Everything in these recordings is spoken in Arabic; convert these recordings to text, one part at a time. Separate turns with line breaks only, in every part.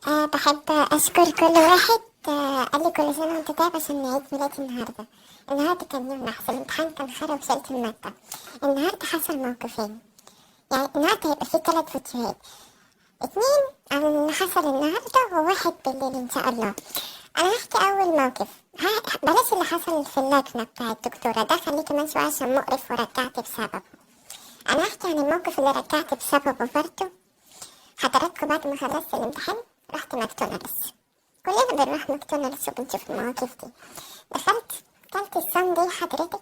بحب أشكر كل واحد قال لي كل سنة وأنت طيب عشان عيد ميلادي النهاردة. النهاردة كان يوم نحس، الامتحان كان خرا وشلت المادة. النهاردة حصل موقفين، يعني النهاردة هيبقى فيه 3 فيديوهات، 2 عن اللي حصل النهاردة وواحد بالليل إن شاء الله. أنا هحكي أول موقف، بلاش اللي حصل في اللجنة بتاع الدكتورة ده، خليه كمان شوية عشان مقرف ورجعت بسببه. أنا هحكي عن الموقف اللي رجعت بسببه برضه. حضراتكم بعد ما خلصت الامتحان رحت ماكدونالدز، كلنا بنروح ماكدونالدز وبنشوف المواقف دي. دخلت كلت الساندي وحضرتك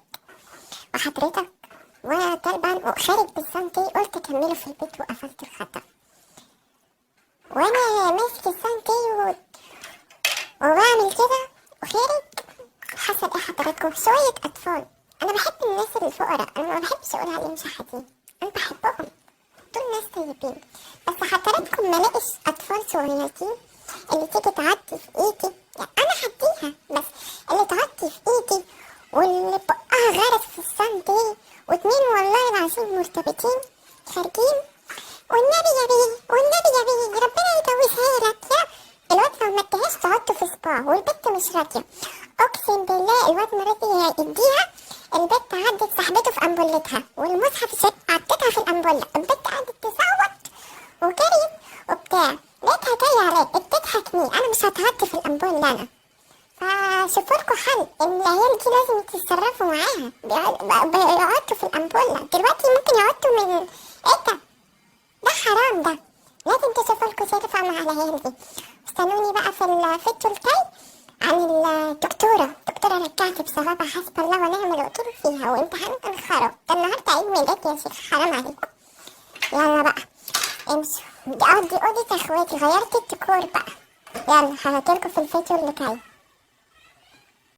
وانا طالبا وخارج بالساندي قلت اكمله في البيت وقفلت الخطأ. وانا ماسك الساندي وبعمل كده وخارج حصل ايه حضراتكم؟ شوية اطفال. انا بحب الناس الفقراء، انا ما بحبش اقول عليهم شحاتين، انا بحبهم، دول ناس طيبين. بس حضراتكم ما لاقيش اطفال صغيرين اللي تيجي تعدي في ايدي، يعني انا هديها بس اللي تعدي في ايدي واللي بقها غرس في الساندي، واتنين والله العظيم مرتبطين خارجين، والنبي يا بيه والنبي يا بيه ربنا يجوزها لك يا الواد. لو ما اديهاش تحطه في صباعه والبت مش راضيه، اقسم بالله الواد ما راضي يديها. البت عدت صاحبته في امبولتها والمصحف عدتها في الامبوله، البت قعدت تصوت وجريت وبتاع، لقيتها جايه عليا بتضحكني، انا مش هتعدي في الامبوله انا. فشوفوا لكم حل، ان العيال دي لازم تتصرفوا معاها، بيقعدوا في الامبوله دلوقتي، ممكن يقعدوا من ايه ده حرام ده. لازم تشوفوا لكم صرفة مع العيال دي. استنوني بقى في الفيديو الجاي عن الدكتورة رجعت بسببها حسب الله ونعم الوكيل فيها، وامتحان كان خرا. ده النهارده عيد ميلادي يا شيخ، حرام عليكم. يلا بقى امشوا، دي اوضة اخواتي، غيرت الديكور بقى. يلا هبعتلكوا في الفيديو اللي جاي.